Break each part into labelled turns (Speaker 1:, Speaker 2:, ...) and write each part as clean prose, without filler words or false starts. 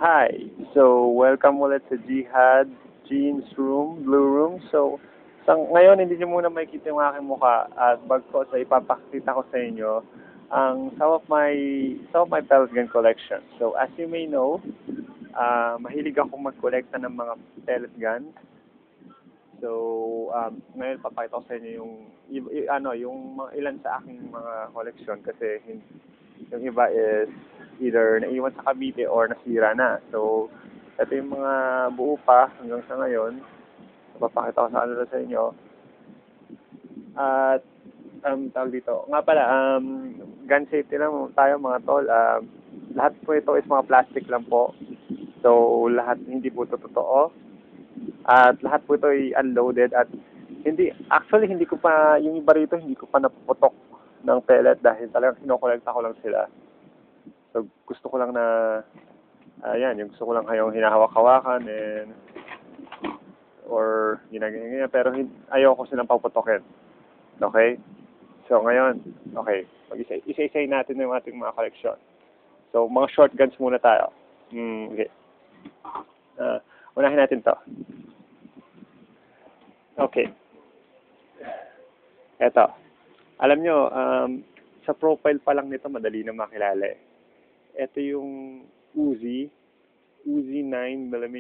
Speaker 1: Hi. So, welcome ulit sa Jihad, Jeans Room, Blue Room. So, ngayon hindi niyo muna makikita yung aking mukha at bagko sa ipapakita ko sa inyo ang some of my pellet gun collection. So, as you may know, mahilig akong magkolekta ng mga pellet gun. So, ngayon papakita ko sa inyo yung mga ilan sa aking mga collection kasi yung iba is either naiwan sa Cavite or nasira na. So, ito yung mga buo pa hanggang sa ngayon. Papakita ko sa inyo. At, tawag dito. Nga pala, gun safety lang tayo mga tol. Lahat po ito is mga plastic lang po. So, lahat hindi po ito totoo. At lahat po ito ay unloaded at hindi ko pa, yung iba rito hindi ko pa napuputok ng pellet dahil talagang kinokolekta ko lang sila. So, gusto ko lang na, yung gusto ko lang kayong hinahawak-hawakan or ginagawa, pero ayoko silang paputokin. Okay? So, ngayon, okay, isa-isay natin yung ating mga collection. So, mga shotguns muna tayo. Okay. Unahin natin to. Okay. Eto. Alam nyo, sa profile pa lang nito, madali na makilala eh. Ito yung Uzi 9mm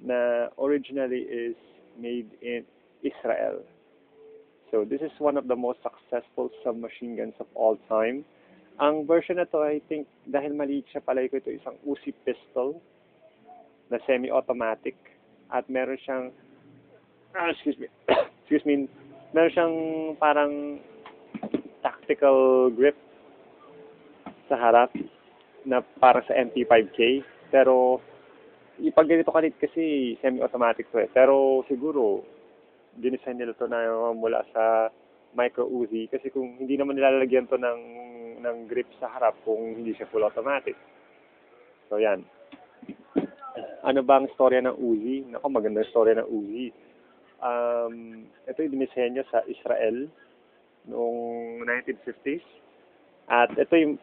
Speaker 1: na originally is made in Israel. So this is one of the most successful submachine guns of all time. Ang version na to, I think, dahil maliit siya, palay ko ito isang Uzi pistol na semi-automatic at meron siyang meron siyang parang tactical grip sa harap na para sa MP5K. Pero, pag ganito kalit kasi, semi-automatic to eh. Pero, siguro, dinisign nila to na mula sa micro Uzi. Kasi kung hindi naman nilalagyan to ng grip sa harap kung hindi siya full automatic. So, yan. Ano ba ang storya ng Uzi? Naku, magandang storya ng Uzi. Ito yung dinisenyo sa Israel noong 1950s. At ito yung,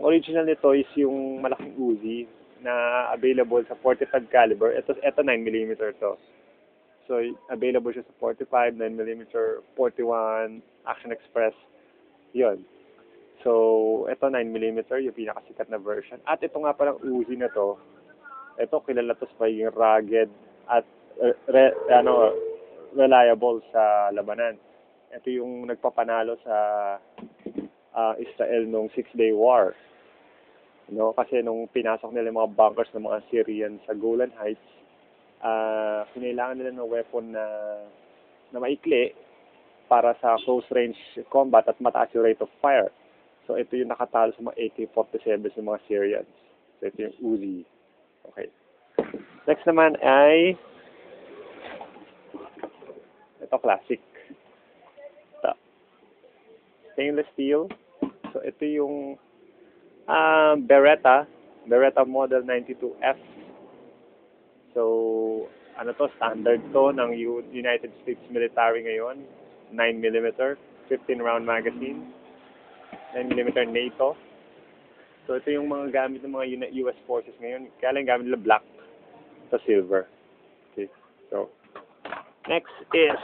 Speaker 1: original nito is yung malaking Uzi na available sa 45 caliber. Ito 9mm to. So, available siya sa 45, 9mm, 41, Action Express. Yun. So, ito 9mm, yung pinakasikat na version. At ito nga palang Uzi na to, ito kilala to sa pagiging rugged at reliable sa labanan. Ito yung nagpapanalo sa Israel nung 6-day war. Kasi nung pinasok nila yung mga bunkers ng mga Syrian sa Golan Heights, kinailangan nila ng weapon na maikli para sa close range combat at mataas yung rate of fire. So ito yung nakatalo sa mga AK-47 ng mga Syrians. So ito yung Uzi. Okay. Next naman ay ito classic. Ito. Stainless steel. So ito yung Beretta model 92F. So ano to, standard to ng United States military ngayon. 9mm, 15 round magazine. 9mm NATO. So ito yung mga gamit ng mga US forces ngayon. Kaya lang gamit nila black sa silver. Okay. So next is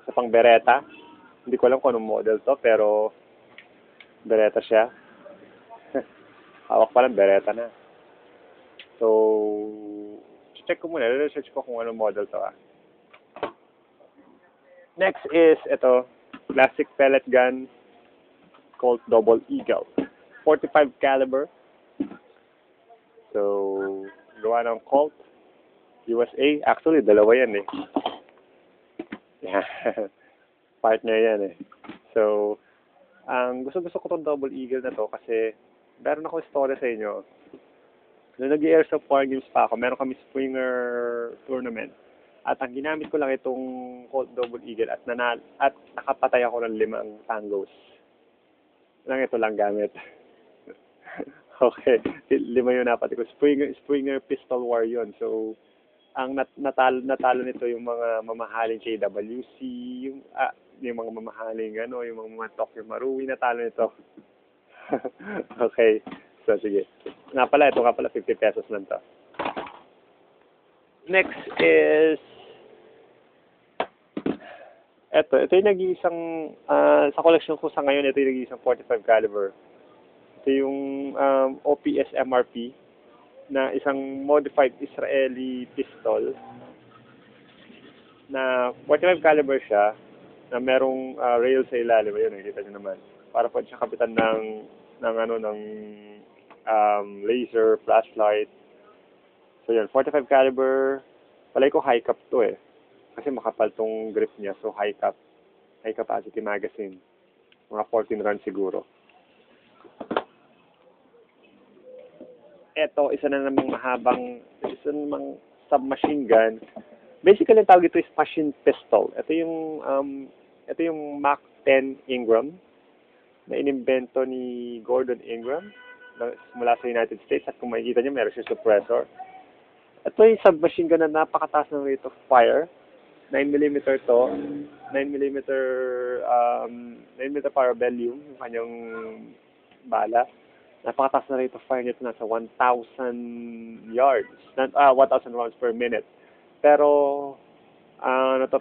Speaker 1: sa pang Beretta. Hindi ko alam kung anong model to, pero Beretta siya. Hawak pa lang, Beretta na. So, check ko muna. Research ko kung anong model to. Next is ito, classic pellet gun called Double Eagle. 45 caliber. So, gawa ng Colt USA. Actually, dalawa yan eh. Yeah. Partner yan eh. So, gusto ko tong Double Eagle na to kasi meron ako istorya sa inyo. Nung nag-airsoft war games pa ako, meron kami Springer tournament. At ang ginamit ko lang itong Colt Double Eagle at nakapatay ako ng 5 tangos. Ito lang gamit. Okay. 5 yun napatay ko. Springer pistol war yun. So, ang natalo nito yung mga mamahaling KWC, yung mga mamahaling yung mga Tokyo Marui, natalo nito. Okay. So, sige. Nga pala, ito nga pala, 50 pesos lang to. Next is, ito yung nag-iisang, sa collection ko sa ngayon, ito yung nag-iisang 45 caliber. Ito yung OPS MRP na isang modified Israeli pistol na 45 caliber siya na merong rail sa ilalim. Ayun, nakikita niyo naman. Para po siya kapitan ng laser, flashlight. So yun, 45 caliber. Palay ko high cap to eh. Kasi makapal tong grip niya. So high cap. High capacity magazine. Mga 14 rounds siguro. Ito, isa na namang submachine gun. Basically, ang tawag ito is machine pistol. Ito yung Mach 10 Ingram na inimbento ni Gordon Ingram mula sa United States. At kung makikita niyo, meron siya suppressor. Ito yung submachine gun na napakataas ng rate of fire. 9mm to. 9mm parabellum, yung kanyang bala. Napakataas na rate of fire nito, nasa 1,000 yards. 1,000 rounds per minute. Pero,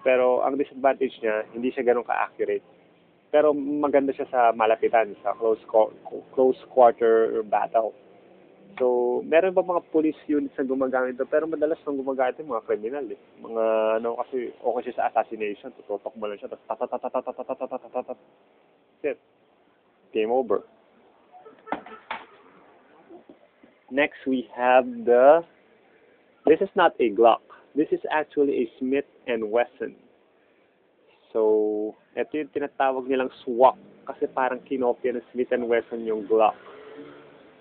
Speaker 1: pero ang disadvantage niya, hindi siya ganun ka-accurate. Pero maganda siya sa malapitan, sa close quarter battle. So, meron ba mga police units na gumagamit ito? Pero madalas nang gumagamit yung mga criminal eh. Mga kasi okay siya sa assassination. Tututok mo lang siya. Tapos tatatatatatatatatatatat. That's it. Game over. Next, we have this is not a Glock. This is actually a Smith and Wesson. So, ito yung tinatawag nilang swap. Kasi parang kinopya ng Smith and Wesson yung Glock.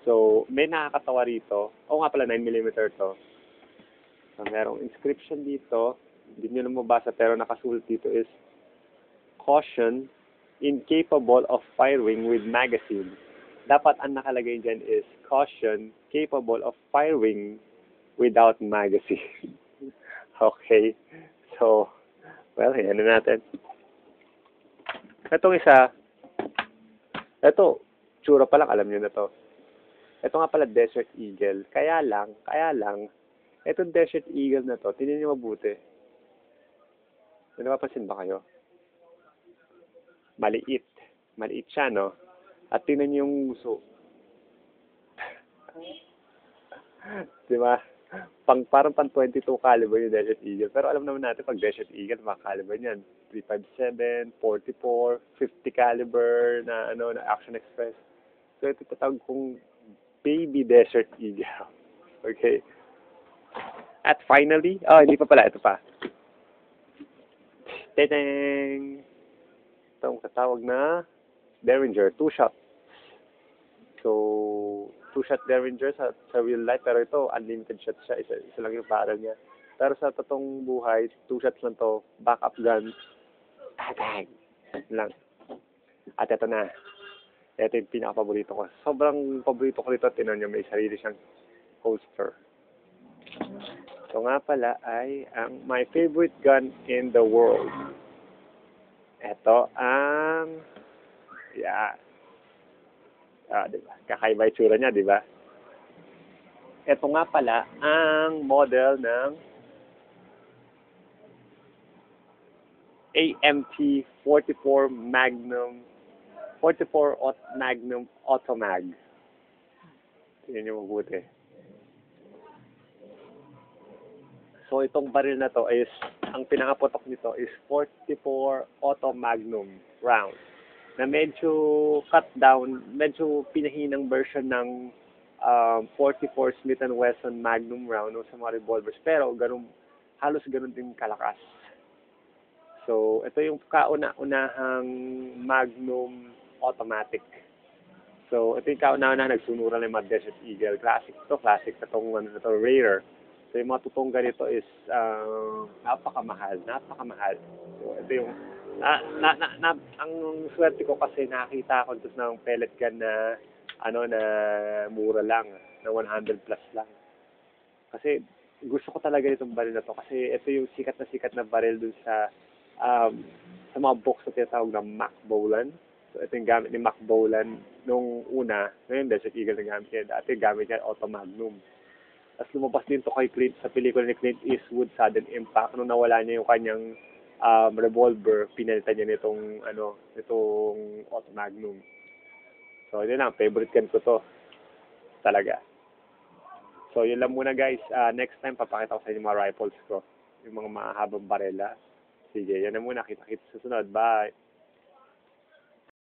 Speaker 1: So, may nakakatawa rito. Oo nga pala, 9mm to. So, merong inscription dito. Hindi nyo na mabasa, pero nakasulat dito is, caution, incapable of firing with magazine. Dapat ang nakalagay dyan is, caution, capable of firing without magazine. Okay. So, well, yan na natin. Itong isa, ito, tsura pa lang, alam nyo na to. Ito nga pala Desert Eagle. Kaya lang, itong Desert Eagle na to, tingnan niyo mabuti. May napapansin ba kayo? Maliit. Maliit siya, no? At tingnan niyo yung uso. Diba? Parang 22 caliber yung Desert Eagle. Pero alam naman natin, pag Desert Eagle, mga caliber niyan. 357, 44, 50 caliber na Action Express. So ito tatawag kong Baby Desert Eagle. Okay. At finally, hindi pa pala, ito pa. Teteng! Itong katawag na Derringer, 2-shot. So, 2-shot Derringer sa real life, pero ito, unlimited shot siya. Isa lang yung barrel niya. Pero sa totoong buhay, 2 shots lang to, backup gun, tagag lang. At ito na. Ito yung pinaka-paborito ko. Sobrang paborito ko rito. Tinan nyo, may sarili siyang holster. Ito nga pala ay my favorite gun in the world. Ito ang diba? Kakaiba yung tsura niya, diba? Ito nga pala ang model ng AMT 44 Magnum 44 Magnum Automag. Tingnan niyo mabuti. So, itong baril na to is, ang pinakaputok nito is 44 Auto Magnum round. Na medyo cut down, medyo pinahinang version ng 44 Smith & Wesson Magnum round sa mga revolvers. Pero, halos ganun din kalakas. So, ito yung kauna-unahang Magnum automatic. So, ito yung kauna-unahang nagsunuran ng mga Desert Eagle. Classic to, itong rare. So, yung mga totoong ganito is napakamahal. So, ito yung ang swerte ko kasi nakita ko ito ng pellet gun na na mura lang, na 100 plus lang. Kasi gusto ko talaga itong baril na to kasi ito yung sikat na baril dun sa mga box na tinatawag na Mac Bolan. So, ito yung gamit ni Mac Bolan nung una. Ngayon, Desert Eagle na gamit niya. Dati, gamit niya Auto Magnum. Tapos lumabas din to kay Clint sa pelikula ni Clint Eastwood, Sudden Impact. Nung nawala niya yung kanyang revolver, pinalitan niya nitong Auto Magnum. So, yun lang. Favorite gun ko to. Talaga. So, yun lang muna guys. Next time, papakita ko sa inyo yung mga rifles ko. Yung mga mahabang barela. Sige, yan na muna. Kita-kita sa sunod. Bye!